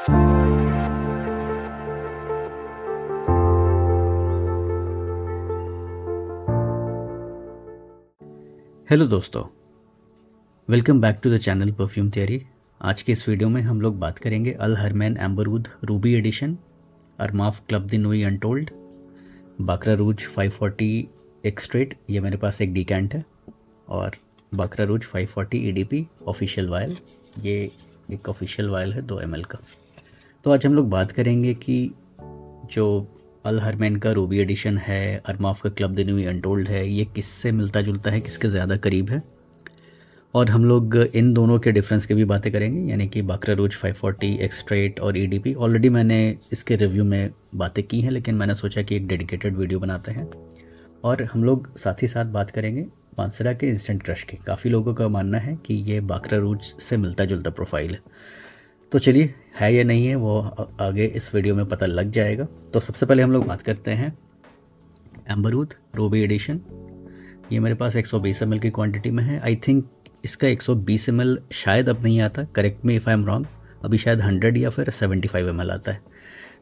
Hello दोस्तों, welcome back to the channel perfume theory. आज के इस वीडियो में हम लोग बात करेंगे Al Haramain Amberwood Ruby edition, Armaf Club de Nuit Untold, Baccarat Rouge 540 extrait, ये मेरे पास एक डिकेंट है, और Baccarat Rouge 540 EDP official vial, ये एक ऑफिशियल वायल है 2 ml का। तो आज हम लोग बात करेंगे कि जो अल हरमैन का रूबी एडिशन है, अरमाफ का क्लब द नुई अनटोल्ड है, ये किससे मिलता जुलता है, किसके ज़्यादा करीब है, और हम लोग इन दोनों के डिफरेंस की भी बातें करेंगे, यानी कि बाकरा रूज 540 एक्सट्रेट और EDP। ऑलरेडी मैंने इसके रिव्यू में बातें की हैं, लेकिन मैंने सोचा कि एक डेडिकेटेड वीडियो बनाते हैं। और हम लोग साथ ही साथ बात करेंगे मानसरा के इंस्टेंट क्रश की। काफ़ी लोगों का मानना है कि ये बाकरा रूज से मिलता जुलता प्रोफाइल है, तो चलिए है या नहीं है वो आगे इस वीडियो में पता लग जाएगा। तो सबसे पहले हम लोग बात करते हैं एम्बरवुड रूबी एडिशन। ये मेरे पास 120 ml की क्वांटिटी में है। आई थिंक इसका 120 ml शायद अब नहीं आता, correct me if I am wrong, अभी शायद 100 या फिर 75 ml आता है।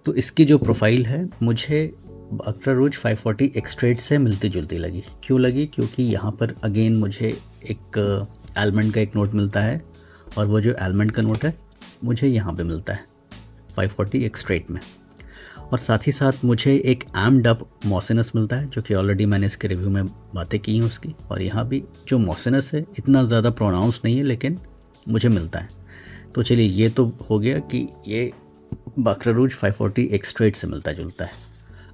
तो इसकी जो प्रोफाइल है मुझे बाकरा रूज 540 एक्सट्रेट से मिलती जुलती लगी। क्यों लगी? क्योंकि यहाँ पर अगेन मुझे एक आलमंड का एक नोट मिलता है, और वो जो आलमंड का नोट है मुझे यहाँ पे मिलता है 540 एक्सट्रेट में, और साथ ही साथ मुझे एक एम्ड अप मॉसिनस मिलता है, जो कि ऑलरेडी मैंने इसके रिव्यू में बातें की हैं उसकी। और यहाँ भी जो मॉसिनस है इतना ज़्यादा प्रोनाउंस नहीं है, लेकिन मुझे मिलता है। तो चलिए ये तो हो गया कि ये बाकरा रूज 540 एक्सट्रेट से मिलता जुलता है।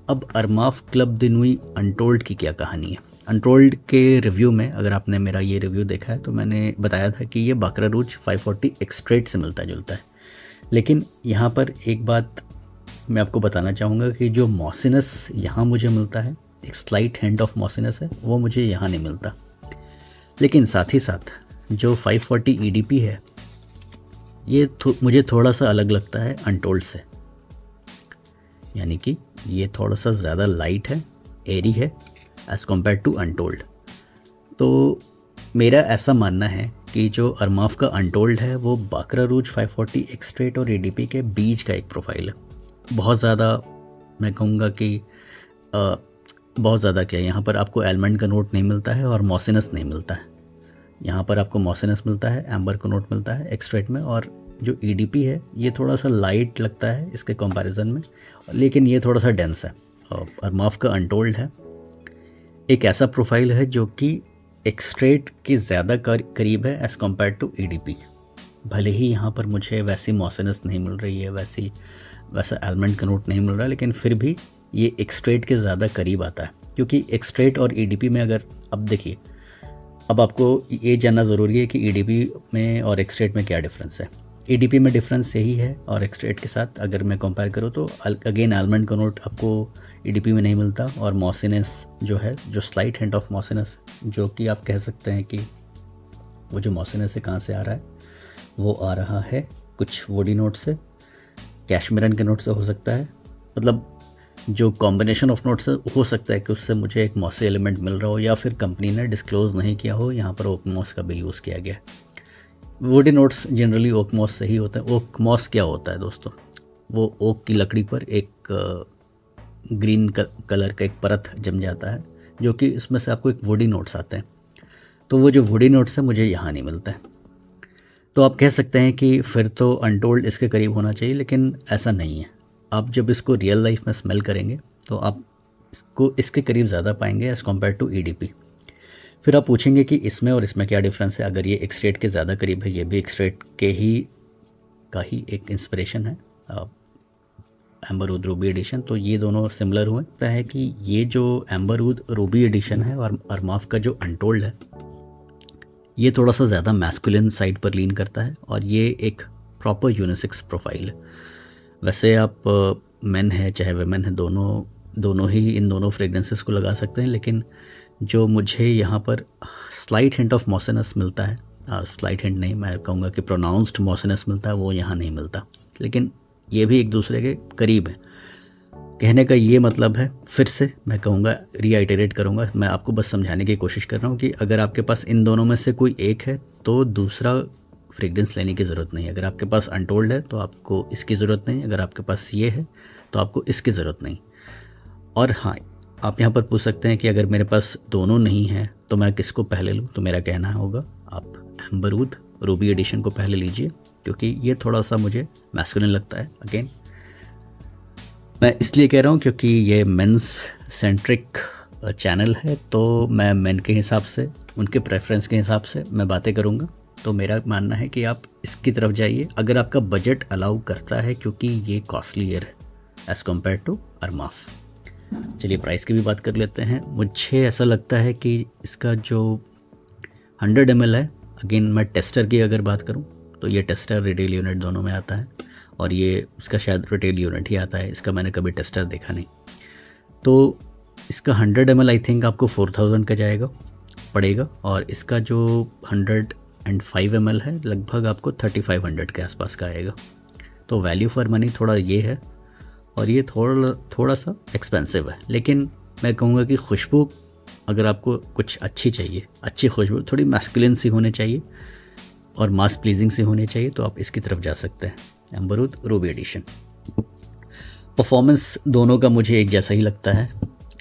अब अरमाफ क्लब द नुई अनटोल्ड की क्या कहानी है? अनटोल्ड के रिव्यू में, अगर आपने मेरा ये रिव्यू देखा है, तो मैंने बताया था कि ये बाकरा रूज 540 एक्सट्रेट से मिलता जुलता है। लेकिन यहाँ पर एक बात मैं आपको बताना चाहूँगा कि जो मॉसिनस यहाँ मुझे मिलता है, एक स्लाइट हैंड ऑफ मॉसिनस है, वो मुझे यहाँ नहीं मिलता। लेकिन साथ ही साथ जो 540 EDP है, ये मुझे थोड़ा सा अलग लगता है अनटोल्ड से, यानी कि ये थोड़ा सा ज़्यादा लाइट है, एरी है एज़ कम्पेयर टू अनटोल्ड। तो मेरा ऐसा मानना है कि जो अरमाफ का अनटोल्ड है वो बाकरा रूज 540 एक्सट्रेट और EDP के बीच का एक प्रोफाइल है। बहुत ज़्यादा मैं कहूँगा कि बहुत ज़्यादा क्या, यहाँ पर आपको आलमंड का नोट नहीं मिलता है और मॉसिनस नहीं मिलता है। यहाँ पर आपको मॉसिनस मिलता है, एम्बर का नोट मिलता है एक्सट्रेट में, और जो EDP है ये थोड़ा सा लाइट लगता है इसके कंपैरिजन में, लेकिन ये थोड़ा सा डेंस है। अरमाफ का अनटोल्ड है एक ऐसा प्रोफाइल है जो कि एक्सट्रेट के ज़्यादा करीब है एज़ कम्पेयर टू EDP। भले ही यहाँ पर मुझे वैसी मॉसिनस नहीं मिल रही है, वैसा आलमंड का नोट नहीं मिल रहा है, लेकिन फिर भी ये एक्सट्रेट के ज़्यादा करीब आता है। क्योंकि एक्सट्रेट और EDP में अगर अब देखिए, अब आपको ये जानना ज़रूरी है कि EDP में और एक्सट्रेट में क्या डिफरेंस है। EDP में डिफरेंस यही है, और एक्सट्रेट के साथ अगर मैं कंपेयर करूँ तो अगेन आलमंड का नोट आपको EDP में नहीं मिलता, और मॉसिनस जो है, जो स्लाइट हिंट ऑफ मॉसिनस, जो कि आप कह सकते हैं कि वो जो मॉसिनस है कहाँ से आ रहा है, वो आ रहा है कुछ वुडी नोट से, कैशमीरन के नोट से हो सकता है। मतलब जो कॉम्बिनेशन ऑफ नोट्स हो सकता है कि उससे मुझे एक मॉसी एलिमेंट मिल रहा हो, या फिर कंपनी ने डिस्क्लोज़ नहीं किया हो, यहाँ पर ओक मॉस का भी यूज़ किया गया। Woody notes generally oak moss से ही होता है। ओक मॉस क्या होता है दोस्तों? वो ओक की लकड़ी पर एक ग्रीन कलर का एक परत जम जाता है, जो कि इसमें से आपको एक वुडी नोट्स आते हैं। तो वो जो वुडी नोट्स है मुझे यहाँ नहीं मिलता है। तो आप कह सकते हैं कि फिर तो अनटोल्ड इसके करीब होना चाहिए, लेकिन ऐसा नहीं है। आप जब इसको रियल लाइफ में स्मेल करेंगे तो आप इसको इसके करीब ज़्यादा पाएंगे एज़ कम्पेयर टू EDP। फिर आप पूछेंगे कि इसमें और इसमें क्या डिफरेंस है। अगर ये एक्सट्रेट के ज़्यादा करीब है, ये भी एक्सट्रेट के का ही एक इंस्पिरेशन है, एम्बरवुड रूबी एडिशन, तो ये दोनों सिमिलर हुए। लगता है कि ये जो एम्बरवुड रूबी एडिशन है और अरमाफ का जो अनटोल्ड है, ये थोड़ा सा ज़्यादा मैस्कुलिन साइड पर लीन करता है, और ये एक प्रॉपर यूनिसेक्स प्रोफाइल है। वैसे आप मेन है चाहे वेमेन है, दोनों ही इन दोनों फ्रेगरेंसेस को लगा सकते हैं, लेकिन जो मुझे यहाँ पर स्लाइट हिंट ऑफ मॉसिनस मिलता है, स्लाइट हिंट नहीं, मैं कहूँगा कि प्रोनाउंस्ड मॉसिनस मिलता है, वो यहाँ नहीं मिलता। लेकिन ये भी एक दूसरे के करीब है। कहने का ये मतलब है, फिर से मैं कहूँगा, रीआइटरेट करूँगा, मैं आपको बस समझाने की कोशिश कर रहा हूँ कि अगर आपके पास इन दोनों में से कोई एक है तो दूसरा फ्रेगरेंस लेने की ज़रूरत नहीं है। अगर आपके पास अनटोल्ड है तो आपको इसकी ज़रूरत नहीं, अगर आपके पास ये है तो आपको इसकी ज़रूरत नहीं। और हाँ, आप यहाँ पर पूछ सकते हैं कि अगर मेरे पास दोनों नहीं है तो मैं किसको पहले लूँ। तो मेरा कहना होगा आप एम्बरवुड रूबी एडिशन को पहले लीजिए, क्योंकि ये थोड़ा सा मुझे मैस्कुलिन लगता है। अगेन मैं इसलिए कह रहा हूँ क्योंकि ये मेंस सेंट्रिक चैनल है, तो मैं मेन के हिसाब से, उनके प्रेफरेंस के हिसाब से मैं बातें करूँगा। तो मेरा मानना है कि आप इसकी तरफ जाइए अगर आपका बजट अलाउ करता है, क्योंकि ये कॉस्टलियर है एज़ कम्पेयर टू अरमाफ। चलिए प्राइस की भी बात कर लेते हैं। मुझे ऐसा लगता है कि इसका जो 100 ml है, अगेन मैं टेस्टर की अगर बात करूं तो ये टेस्टर रिटेल यूनिट दोनों में आता है, और ये इसका शायद रिटेल यूनिट ही आता है, इसका मैंने कभी टेस्टर देखा नहीं। तो इसका 100 ml आई थिंक आपको 4000 का पड़ेगा, और इसका जो 105 ml है लगभग आपको 3500 के आसपास का आएगा। तो वैल्यू फॉर मनी थोड़ा ये है, और ये थोड़ा सा एक्सपेंसिव है। लेकिन मैं कहूँगा कि खुशबू, अगर आपको कुछ अच्छी चाहिए, अच्छी खुशबू, थोड़ी मैस्कुलिन सी होनी चाहिए और मास प्लीजिंग सी होनी चाहिए, तो आप इसकी तरफ जा सकते हैं, एम्बरवुड रूबी एडिशन। परफॉर्मेंस दोनों का मुझे एक जैसा ही लगता है,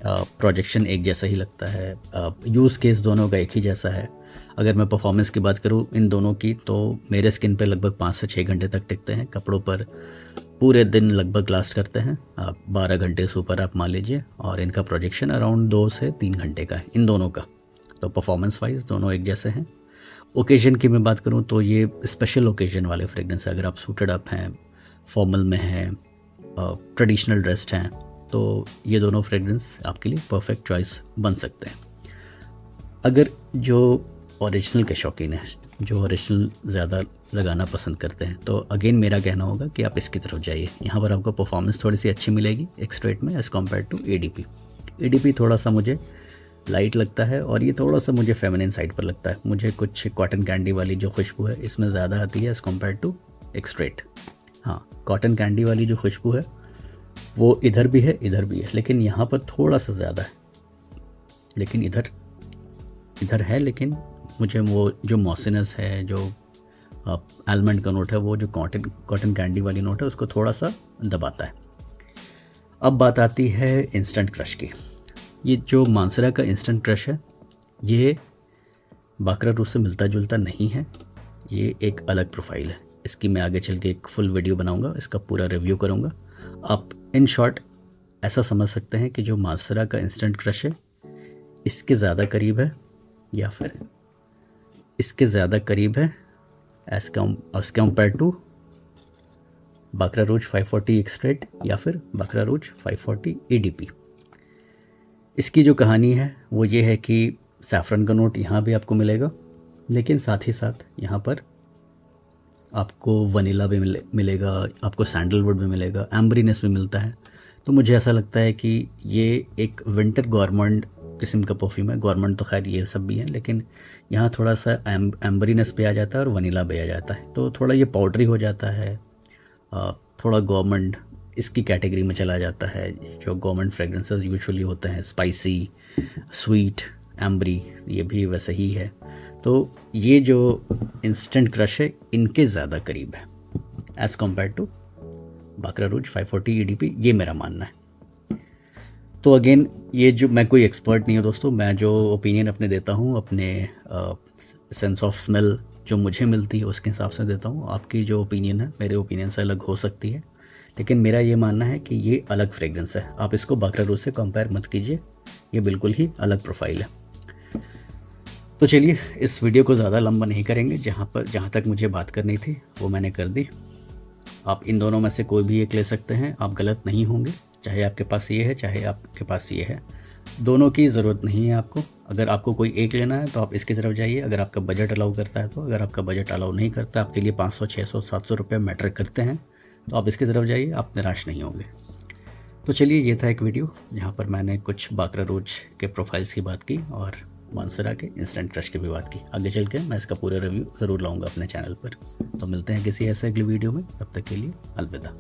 प्रोजेक्शन एक जैसा ही लगता है, यूज़ केस दोनों का एक ही जैसा है। अगर मैं परफॉर्मेंस की बात करूँ इन दोनों की, तो मेरे स्किन पे लगभग 5 से 6 घंटे तक टिकते हैं, कपड़ों पर पूरे दिन लगभग लास्ट करते हैं। आप 12 घंटे से ऊपर आप मान लीजिए, और इनका प्रोजेक्शन अराउंड 2 से 3 घंटे का है इन दोनों का। तो परफॉर्मेंस वाइज दोनों एक जैसे हैं। ओकेजन की मैं बात करूं तो ये स्पेशल ओकेजन वाले फ्रेगरेंस है। अगर आप सूटेड अप हैं, फॉर्मल में हैं, ट्रेडिशनल ड्रेस्ड हैं, तो ये दोनों फ्रेगरेंस आपके लिए परफेक्ट चॉइस बन सकते हैं। अगर जो ओरिजिनल के शौकीन हैं, जो ओरिजिनल ज़्यादा लगाना पसंद करते हैं, तो अगेन मेरा कहना होगा कि आप इसकी तरफ जाइए। यहाँ पर आपको परफॉर्मेंस थोड़ी सी अच्छी मिलेगी एक्सट्रेट में as compare to ADP. ADP थोड़ा सा मुझे लाइट लगता है, और ये थोड़ा सा मुझे फेमिनिन साइड पर लगता है। मुझे कुछ कॉटन कैंडी वाली जो खुशबू है इसमें ज़्यादा आती है एज़ कम्पेयर टू एक्सट्रेट। हाँ, कॉटन कैंडी वाली जो खुशबू है वो इधर भी है, इधर भी है, लेकिन यहाँ पर थोड़ा सा ज़्यादा है। लेकिन इधर है, लेकिन मुझे वो जो मॉसिनस है, जो आलमंड का नोट है, वो जो कॉटन कैंडी वाली नोट है, उसको थोड़ा सा दबाता है। अब बात आती है इंस्टेंट क्रश की। ये जो मानसरा का इंस्टेंट क्रश है, ये बाकरा रूज से मिलता जुलता नहीं है, ये एक अलग प्रोफाइल है। इसकी मैं आगे चल के एक फुल वीडियो बनाऊंगा, इसका पूरा रिव्यू करूंगा। आप इन शॉर्ट ऐसा समझ सकते हैं कि जो मानसरा का इंस्टेंट क्रश है इसके ज़्यादा करीब है, या फिर इसके ज़्यादा करीब है as compare to Baccarat Rouge 540 extrait या फिर बाकरा रूज 540 एडीपी। इसकी जो कहानी है वो ये है कि सैफरन का नोट यहाँ भी आपको मिलेगा, लेकिन साथ ही साथ यहाँ पर आपको वनीला भी मिलेगा, आपको सैंडलवुड भी मिलेगा, एम्बरीनेस भी मिलता है। तो मुझे ऐसा लगता है कि ये एक विंटर गॉरमेंट किस्म का परफ्यूम है। गॉरमेंट तो खैर ये सब भी है, लेकिन यहाँ थोड़ा सा एम्बरीनेस पे आ जाता है और वनीला पे आ जाता है, तो थोड़ा ये पाउडरी हो जाता है, थोड़ा गवर्नमेंट इसकी कैटेगरी में चला जाता है। जो गवर्नमेंट फ्रेगरेंसेस यूजुअली होते हैं स्पाइसी, स्वीट, एम्बरी, ये भी वैसे ही है। तो ये जो इंस्टेंट क्रश है इनके ज़्यादा करीब है as compare to Baccarat Rouge 540 ADP, ये मेरा मानना है। तो अगेन ये जो, मैं कोई एक्सपर्ट नहीं हूँ दोस्तों, मैं जो ओपिनियन अपने देता हूँ, अपने सेंस ऑफ स्मेल जो मुझे मिलती है उसके हिसाब से देता हूँ। आपकी जो ओपिनियन है मेरे ओपिनियन से अलग हो सकती है, लेकिन मेरा ये मानना है कि ये अलग फ्रेगरेंस है। आप इसको बाकरा रूज से कंपेयर मत कीजिए, ये बिल्कुल ही अलग प्रोफाइल है। तो चलिए इस वीडियो को ज़्यादा लंबा नहीं करेंगे, जहाँ तक मुझे बात करनी थी वो मैंने कर दी। आप इन दोनों में से कोई भी एक ले सकते हैं, आप गलत नहीं होंगे। चाहे आपके पास ये है, चाहे आपके पास ये है, दोनों की ज़रूरत नहीं है आपको। अगर आपको कोई एक लेना है तो आप इसकी तरफ जाइए, अगर आपका बजट अलाउ करता है तो। अगर आपका बजट अलाउ नहीं करता, आपके लिए 500, 600, 700 रुपये मैटर करते हैं, तो आप इसकी तरफ जाइए, आप निराश नहीं होंगे। तो चलिए ये था एक वीडियो जहाँ पर मैंने कुछ बाकरा रूज के प्रोफाइल्स की बात की और मानसरा के इंस्टेंट क्रश की भी बात की। आगे चल के मैं इसका पूरा रिव्यू ज़रूर लाऊंगा अपने चैनल पर। तो मिलते हैं किसी ऐसे अगली वीडियो में, तब तक के लिए अलविदा।